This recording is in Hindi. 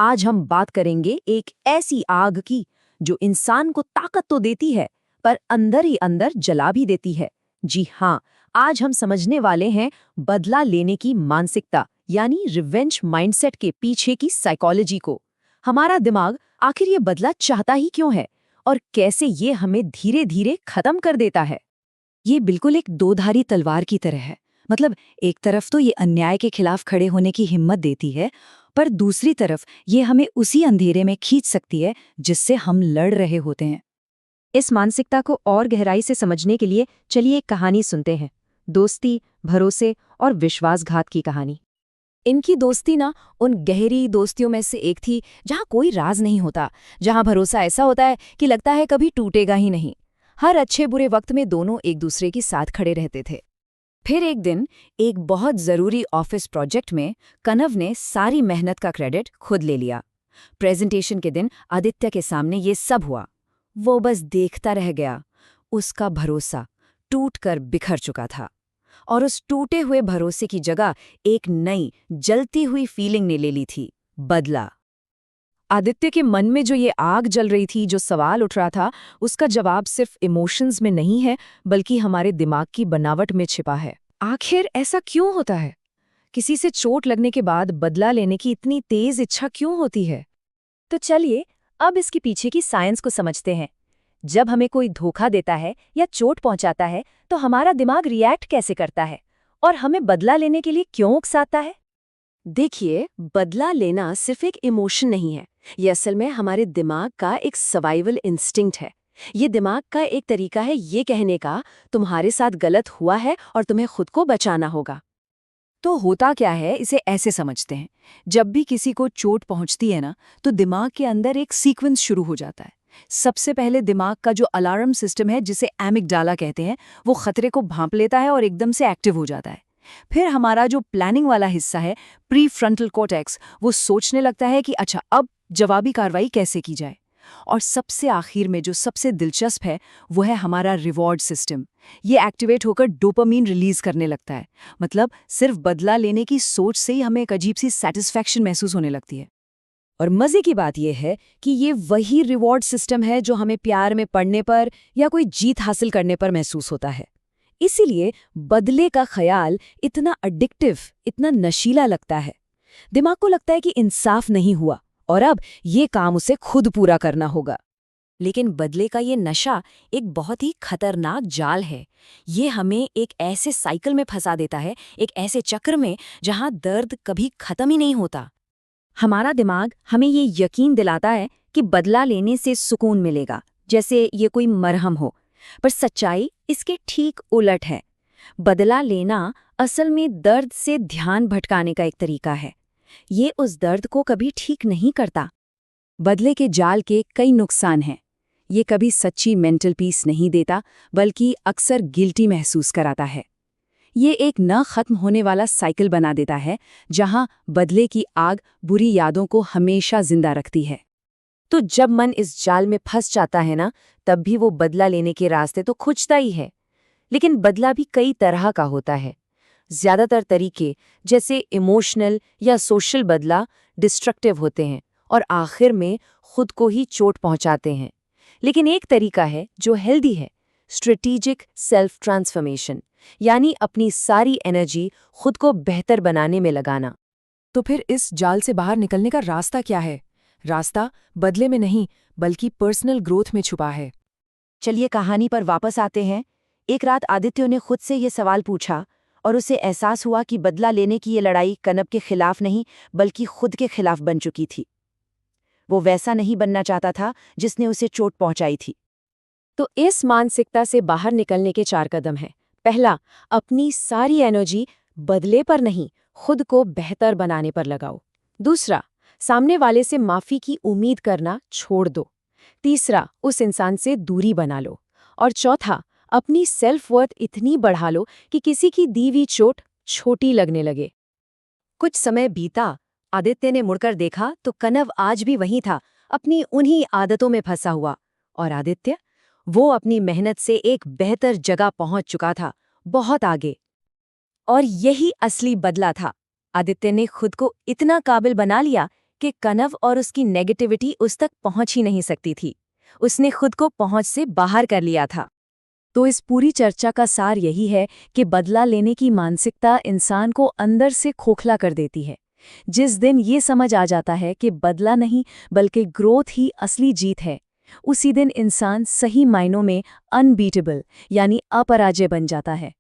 आज हम बात करेंगे एक ऐसी आग की जो इंसान को ताकत तो देती है पर अंदर ही अंदर जला भी देती है। जी हाँ, आज हम समझने वाले हैं बदला लेने की मानसिकता यानी रिवेंज माइंडसेट के पीछे की साइकोलॉजी को। हमारा दिमाग आखिर ये बदला चाहता ही क्यों है और कैसे ये हमें धीरे धीरे खत्म कर देता है। ये बिल्कुल एक दोधारी तलवार की तरह है। मतलब एक तरफ तो ये अन्याय के खिलाफ खड़े होने की हिम्मत देती है, पर दूसरी तरफ ये हमें उसी अंधेरे में खींच सकती है जिससे हम लड़ रहे होते हैं। इस मानसिकता को और गहराई से समझने के लिए चलिए एक कहानी सुनते हैं, दोस्ती, भरोसे और विश्वासघात की कहानी। इनकी दोस्ती ना उन गहरी दोस्तियों में से एक थी जहाँ कोई राज नहीं होता, जहाँ भरोसा ऐसा होता है कि लगता है कभी टूटेगा ही नहीं। हर अच्छे बुरे वक्त में दोनों एक दूसरे के साथ खड़े रहते थे। फिर एक दिन एक बहुत ज़रूरी ऑफिस प्रोजेक्ट में कनव ने सारी मेहनत का क्रेडिट खुद ले लिया। प्रेजेंटेशन के दिन आदित्य के सामने ये सब हुआ। वो बस देखता रह गया। उसका भरोसा टूटकर बिखर चुका था और उस टूटे हुए भरोसे की जगह एक नई जलती हुई फीलिंग ने ले ली थी, बदला। आदित्य के मन में जो ये आग जल रही थी, जो सवाल उठ रहा था, उसका जवाब सिर्फ इमोशंस में नहीं है बल्कि हमारे दिमाग की बनावट में छिपा है। आखिर ऐसा क्यों होता है? किसी से चोट लगने के बाद बदला लेने की इतनी तेज इच्छा क्यों होती है? तो चलिए अब इसके पीछे की साइंस को समझते हैं। जब हमें कोई धोखा देता है या चोट पहुंचाता है तो हमारा दिमाग रिएक्ट कैसे करता है और हमें बदला लेने के लिए क्यों उकसाता है? देखिए, बदला लेना सिर्फ एक इमोशन नहीं है, ये असल में हमारे दिमाग का एक सर्वाइवल इंस्टिंक्ट है। ये दिमाग का एक तरीका है ये कहने का, तुम्हारे साथ गलत हुआ है और तुम्हें खुद को बचाना होगा। तो होता क्या है, इसे ऐसे समझते हैं। जब भी किसी को चोट पहुंचती है ना, तो दिमाग के अंदर एक सीक्वेंस शुरू हो जाता है। सबसे पहले दिमाग का जो अलार्म सिस्टम है, जिसे एमिगडाला कहते हैं, वो खतरे को भांप लेता है और एकदम से एक्टिव हो जाता है। फिर हमारा जो प्लानिंग वाला हिस्सा है, प्री फ्रंटल कॉर्टेक्स, वो सोचने लगता है कि अच्छा अब जवाबी कार्रवाई कैसे की जाए। और सबसे आखिर में जो सबसे दिलचस्प है, वो है हमारा रिवॉर्ड सिस्टम। ये एक्टिवेट होकर डोपामीन रिलीज करने लगता है। मतलब सिर्फ बदला लेने की सोच से ही हमें एक अजीब सी सेटिस्फैक्शन महसूस होने लगती है। और मजे की बात यह है कि ये वही रिवॉर्ड सिस्टम है जो हमें प्यार में पड़ने पर या कोई जीत हासिल करने पर महसूस होता है। इसीलिए बदले का ख्याल इतना एडिक्टिव, इतना नशीला लगता है। दिमाग को लगता है कि इंसाफ नहीं हुआ और अब ये काम उसे खुद पूरा करना होगा। लेकिन बदले का ये नशा एक बहुत ही खतरनाक जाल है। ये हमें एक ऐसे साइकिल में फंसा देता है, एक ऐसे चक्र में जहां दर्द कभी खत्म ही नहीं होता। हमारा दिमाग हमें ये यकीन दिलाता है कि बदला लेने से सुकून मिलेगा, जैसे ये कोई मरहम हो। पर सच्चाई इसके ठीक उलट है। बदला लेना असल में दर्द से ध्यान भटकाने का एक तरीका है। ये उस दर्द को कभी ठीक नहीं करता। बदले के जाल के कई नुकसान हैं। ये कभी सच्ची मेंटल पीस नहीं देता, बल्कि अक्सर गिल्टी महसूस कराता है। ये एक न खत्म होने वाला साइकिल बना देता है, जहां बदले की आग बुरी यादों को हमेशा जिंदा रखती है। तो जब मन इस जाल में फंस जाता है ना, तब भी वो बदला लेने के रास्ते तो खुजता ही है। लेकिन बदला भी कई तरह का होता है। ज्यादातर तरीके, जैसे इमोशनल या सोशल बदला, डिस्ट्रक्टिव होते हैं और आखिर में खुद को ही चोट पहुंचाते हैं। लेकिन एक तरीका है जो हेल्दी है, स्ट्रेटेजिक सेल्फ ट्रांसफॉर्मेशन, यानी अपनी सारी एनर्जी खुद को बेहतर बनाने में लगाना। तो फिर इस जाल से बाहर निकलने का रास्ता क्या है? रास्ता बदले में नहीं, बल्कि पर्सनल ग्रोथ में छुपा है। चलिए कहानी पर वापस आते हैं। एक रात आदित्य ने खुद से ये सवाल पूछा और उसे एहसास हुआ कि बदला लेने की ये लड़ाई कनव के खिलाफ नहीं बल्कि खुद के खिलाफ बन चुकी थी। वो वैसा नहीं बनना चाहता था जिसने उसे चोट पहुंचाई थी। तो इस मानसिकता से बाहर निकलने के 4 कदम हैं। पहला, अपनी सारी एनर्जी बदले पर नहीं, खुद को बेहतर बनाने पर लगाओ। दूसरा, सामने वाले से माफी की उम्मीद करना छोड़ दो। तीसरा, उस इंसान से दूरी बना लो। और चौथा, अपनी सेल्फ वर्थ इतनी बढ़ा लो कि किसी की दी हुई चोट छोटी लगने लगे। कुछ समय बीता, आदित्य ने मुड़कर देखा तो कनव आज भी वहीं था, अपनी उन्हीं आदतों में फंसा हुआ। और आदित्य, वो अपनी मेहनत से एक बेहतर जगह पहुंच चुका था, बहुत आगे। और यही असली बदला था। आदित्य ने खुद को इतना काबिल बना लिया कि कनव और उसकी नेगेटिविटी उस तक पहुंच ही नहीं सकती थी। उसने खुद को पहुंच से बाहर कर लिया था। तो इस पूरी चर्चा का सार यही है कि बदला लेने की मानसिकता इंसान को अंदर से खोखला कर देती है। जिस दिन ये समझ आ जाता है कि बदला नहीं बल्कि ग्रोथ ही असली जीत है, उसी दिन इंसान सही मायनों में अनबीटेबल यानी अपराजय बन जाता है।